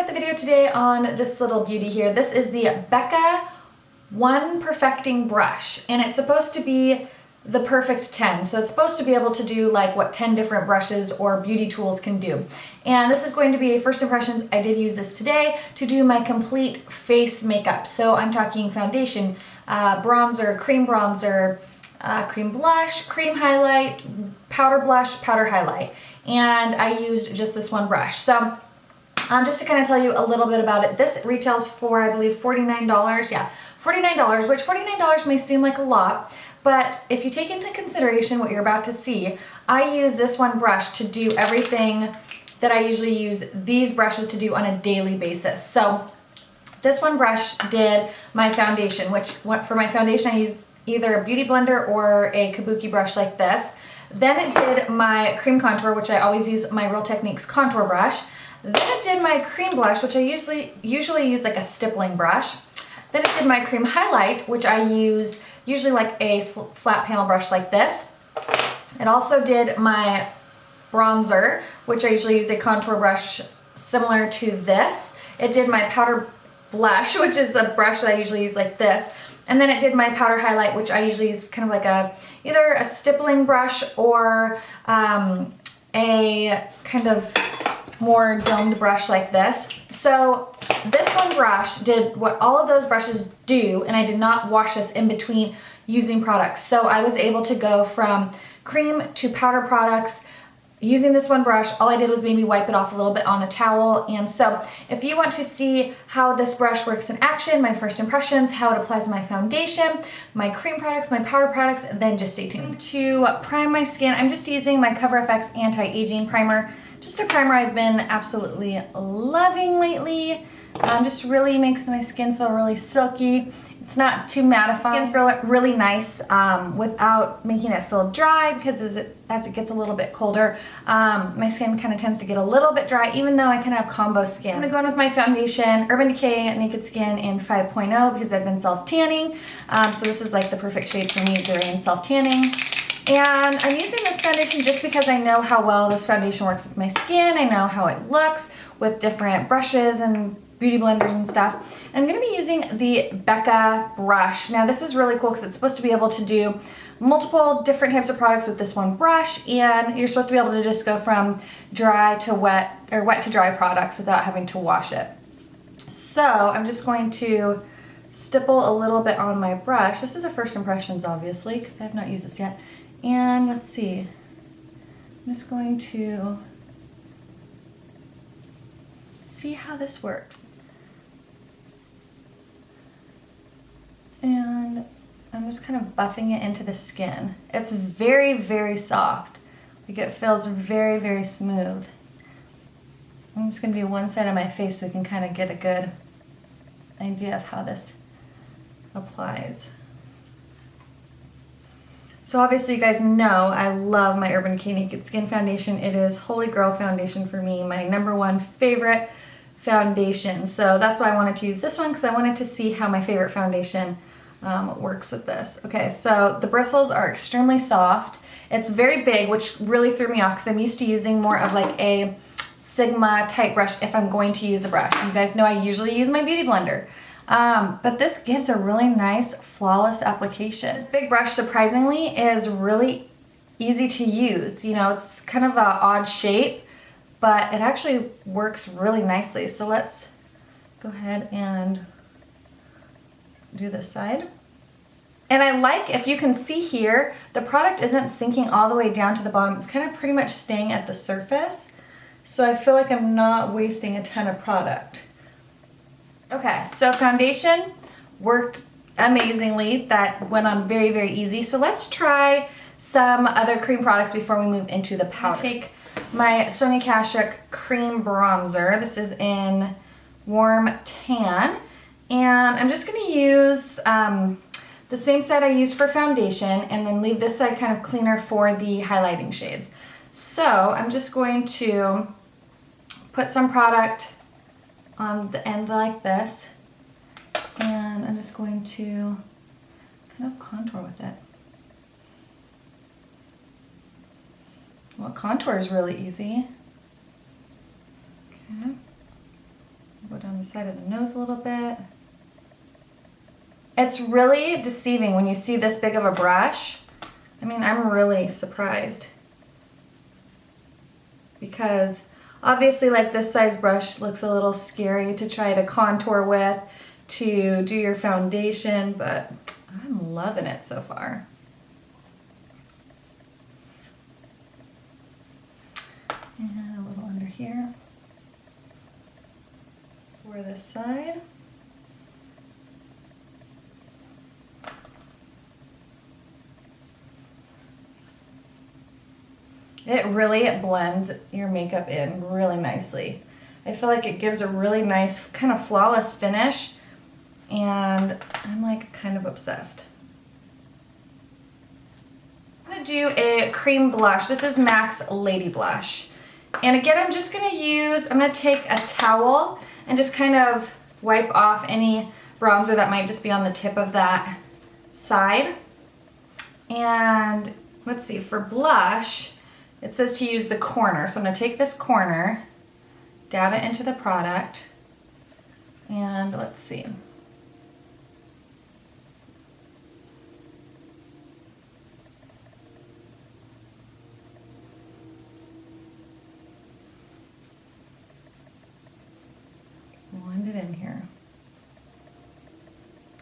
the video today on this little beauty here. This is the Becca One Perfecting Brush, and it's supposed to be the perfect 10. So it's supposed to be able to do like what 10 different brushes or beauty tools can do. And this is going to be first impressions. I did use this today to do my complete face makeup. So I'm talking foundation, bronzer, cream blush, cream highlight, powder blush, powder highlight. And I used just this one brush. So just to kind of tell you a little bit about it, this retails for, I believe, $49. Yeah, $49, which $49 may seem like a lot, but if you take into consideration what you're about to see, I use this one brush to do everything that I usually use these brushes to do on a daily basis. So this one brush did my foundation, which for my foundation I used either a beauty blender or a kabuki brush like this. Then it did my cream contour, which I always use my Real Techniques contour brush. Then it did my cream blush, which I usually use like a stippling brush. Then it did my cream highlight, which I use usually like a flat panel brush like this. It also did my bronzer, which I usually use a contour brush similar to this. It did my powder blush, which is a brush that I usually use like this. And then it did my powder highlight, which I usually use kind of like either a stippling brush or a kind of more domed brush like this. So this one brush did what all of those brushes do, and I did not wash this in between using products. So I was able to go from cream to powder products using this one brush. All I did was maybe wipe it off a little bit on a towel. And so if you want to see how this brush works in action, my first impressions, how it applies to my foundation, my cream products, my powder products, then just stay tuned. To prime my skin, I'm just using my Cover FX Anti-Aging Primer. Just a primer I've been absolutely loving lately. Just really makes my skin feel really silky. It's not too mattifying. Skin feel really nice without making it feel dry, because as it gets a little bit colder, my skin kind of tends to get a little bit dry, even though I kind of have combo skin. I'm gonna go in with my foundation, Urban Decay Naked Skin in 5.0, because I've been self-tanning. So this is like the perfect shade for me during self-tanning. And I'm using this foundation just because I know how well this foundation works with my skin. I know how it looks with different brushes and beauty blenders and stuff. And I'm gonna be using the Becca brush. Now this is really cool because it's supposed to be able to do multiple different types of products with this one brush, and you're supposed to be able to just go from dry to wet, or wet to dry products without having to wash it. So I'm just going to stipple a little bit on my brush. This is a first impressions, obviously, because I have not used this yet. And let's see, I'm just going to see how this works. And I'm just kind of buffing it into the skin. It's very, very soft. Like, it feels very, very smooth. I'm just gonna do one side of my face so we can kind of get a good idea of how this applies. So obviously you guys know I love my Urban Decay Naked Skin Foundation. It is holy grail foundation for me, my #1 favorite foundation. So that's why I wanted to use this one, because I wanted to see how my favorite foundation works with this. Okay, so the bristles are extremely soft. It's very big, which really threw me off because I'm used to using more of like a Sigma type brush if I'm going to use a brush. You guys know I usually use my beauty blender. But this gives a really nice, flawless application. This big brush, surprisingly, is really easy to use. You know, it's kind of an odd shape, but it actually works really nicely. So let's go ahead and do this side. And I like, if you can see here, the product isn't sinking all the way down to the bottom. It's kind of pretty much staying at the surface. So I feel like I'm not wasting a ton of product. Okay, so foundation worked amazingly. That went on very, very easy. So let's try some other cream products before we move into the powder. Take my Sonia Kashuk cream bronzer. This is in Warm Tan. And I'm just gonna use the same side I used for foundation, and then leave this side kind of cleaner for the highlighting shades. So I'm just going to put some product on the end like this, and I'm just going to kind of contour with it. Well, contour is really easy. Okay. side of the nose a little bit. It's really deceiving when you see this big of a brush. I mean, I'm really surprised. Because obviously like this size brush looks a little scary to try to contour with, to do your foundation, but I'm loving it so far. And a little under here for this side. It blends your makeup in really nicely. I feel like it gives a really nice kind of flawless finish, and I'm like kind of obsessed. I'm gonna do a cream blush. This is Maxx Lady Blush. And again, I'm gonna take a towel and just kind of wipe off any bronzer that might just be on the tip of that side. And let's see, for blush, it says to use the corner. So I'm gonna take this corner, dab it into the product, and let's see. Blend it in here.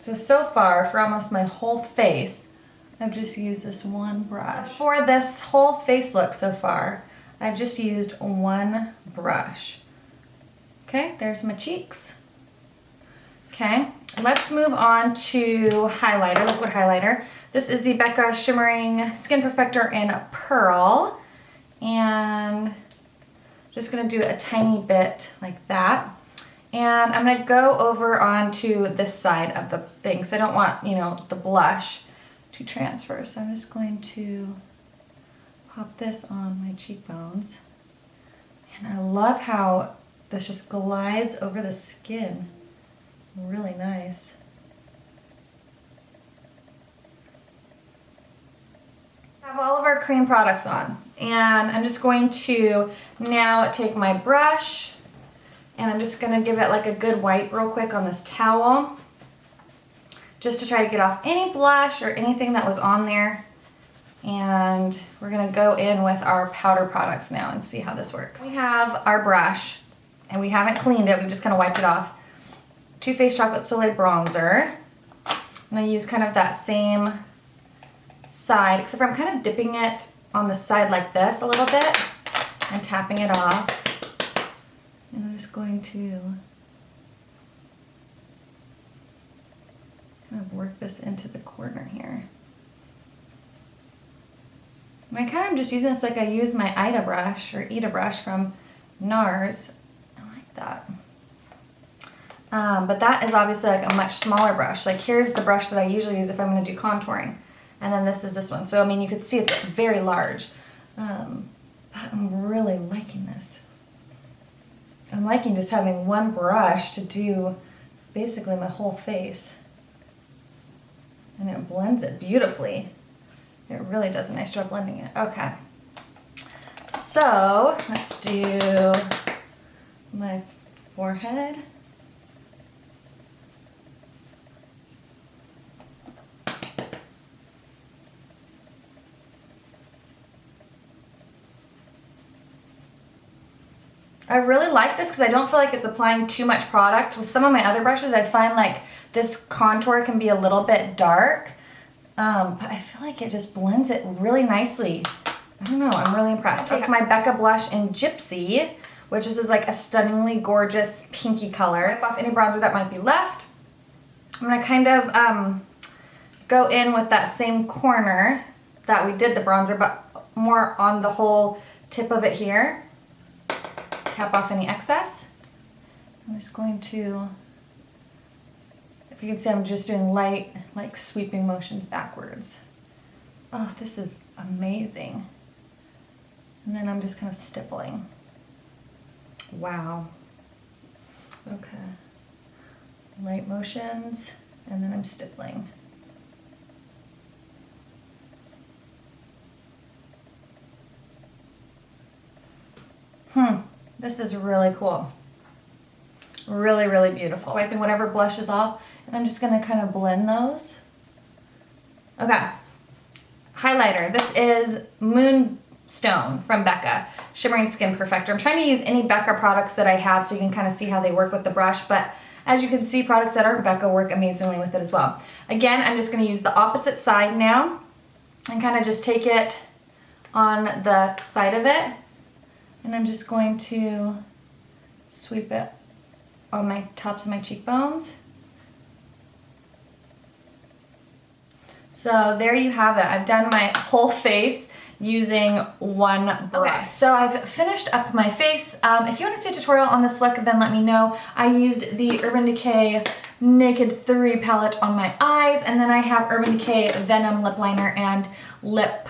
So far, for almost my whole face, I've just used this one brush. For this whole face look so far, I've just used one brush. Okay, there's my cheeks. Okay, let's move on to highlighter, liquid highlighter. This is the Becca Shimmering Skin Perfector in Pearl. And just gonna do a tiny bit like that. And I'm gonna go over onto this side of the thing, because I don't want, you know, the blush to transfer. So I'm just going to pop this on my cheekbones. And I love how this just glides over the skin. Really nice. I have all of our cream products on, and I'm just going to now take my brush, and I'm just gonna give it like a good wipe real quick on this towel, just to try to get off any blush or anything that was on there. And we're gonna go in with our powder products now and see how this works. We have our brush, and we haven't cleaned it, we've just kind of wiped it off. Too Faced Chocolate Soleil Bronzer. I'm gonna use kind of that same side, except for I'm kind of dipping it on the side like this a little bit and tapping it off. And I'm just going to kind of work this into the corner here. And I kind of just using this like I use my Ida brush or Ida brush from Nars. I like that. But that is obviously like a much smaller brush. Like here's the brush that I usually use if I'm going to do contouring. And then this is this one. So I mean you could see it's very large. But I'm really liking this. I'm liking just having one brush to do basically my whole face. And it blends it beautifully. It really does a nice job blending it. Okay. So let's do my forehead. I really like this because I don't feel like it's applying too much product. With some of my other brushes, I find like this contour can be a little bit dark, but I feel like it just blends it really nicely. I don't know, I'm really impressed. I'll take my Becca blush in Gypsy, which is like a stunningly gorgeous pinky color. Wipe off any bronzer that might be left. I'm gonna kind of go in with that same corner that we did the bronzer, but more on the whole tip of it here. Tap off any excess. I'm just going to, if you can see, I'm just doing light, like sweeping motions backwards. Oh, this is amazing. And then I'm just kind of stippling. Wow. Okay. Light motions, and then I'm stippling. This is really cool. Really, really beautiful. Wiping whatever blushes off, and I'm just gonna kind of blend those. Okay, highlighter. This is Moonstone from Becca, Shimmering Skin Perfector. I'm trying to use any Becca products that I have so you can kind of see how they work with the brush, but as you can see, products that aren't Becca work amazingly with it as well. Again, I'm just gonna use the opposite side now and kind of just take it on the side of it, and I'm just going to sweep it on my tops of my cheekbones. So there you have it. I've done my whole face using one brush. Okay, so I've finished up my face. If you want to see a tutorial on this look, then let me know. I used the Urban Decay Naked 3 palette on my eyes, and then I have Urban Decay Venom lip liner and lip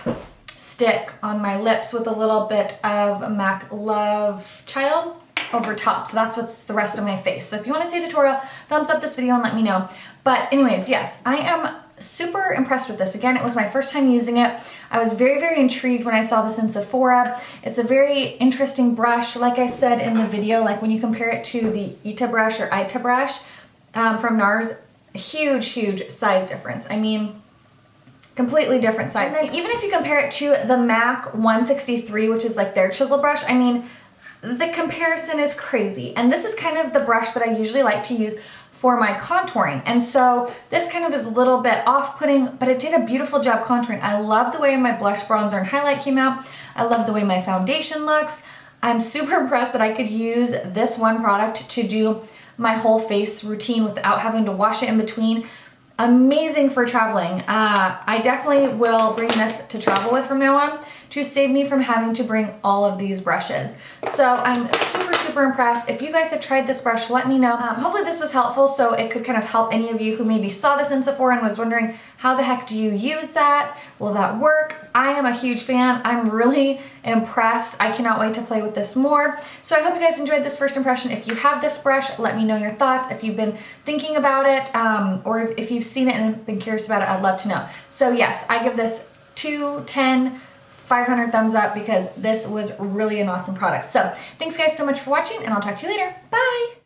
stick on my lips with a little bit of MAC Love Child over top. So that's what's the rest of my face. So if you want to see a tutorial, thumbs up this video and let me know. But anyways, yes, I am super impressed with this. Again, it was my first time using it. I was very, very intrigued when I saw this in Sephora. It's a very interesting brush. Like I said in the video, like when you compare it to the Ita brush or Ita brush from Nars, huge, huge size difference. I mean, completely different size. And then even if you compare it to the MAC 163, which is like their chisel brush, I mean, the comparison is crazy. And this is kind of the brush that I usually like to use for my contouring. And so this kind of is a little bit off-putting, but it did a beautiful job contouring. I love the way my blush, bronzer, and highlight came out. I love the way my foundation looks. I'm super impressed that I could use this one product to do my whole face routine without having to wash it in between. Amazing for traveling. I definitely will bring this to travel with from now on to save me from having to bring all of these brushes. So I'm super, super impressed. If you guys have tried this brush, let me know. Hopefully this was helpful so it could kind of help any of you who maybe saw this in Sephora and was wondering how the heck do you use that? Will that work? I am a huge fan. I'm really impressed. I cannot wait to play with this more. So I hope you guys enjoyed this first impression. If you have this brush, let me know your thoughts. If you've been thinking about it, or if you've seen it and been curious about it, I'd love to know. So yes, I give this 2, 10, 500 thumbs up because this was really an awesome product. So thanks guys so much for watching, and I'll talk to you later. Bye!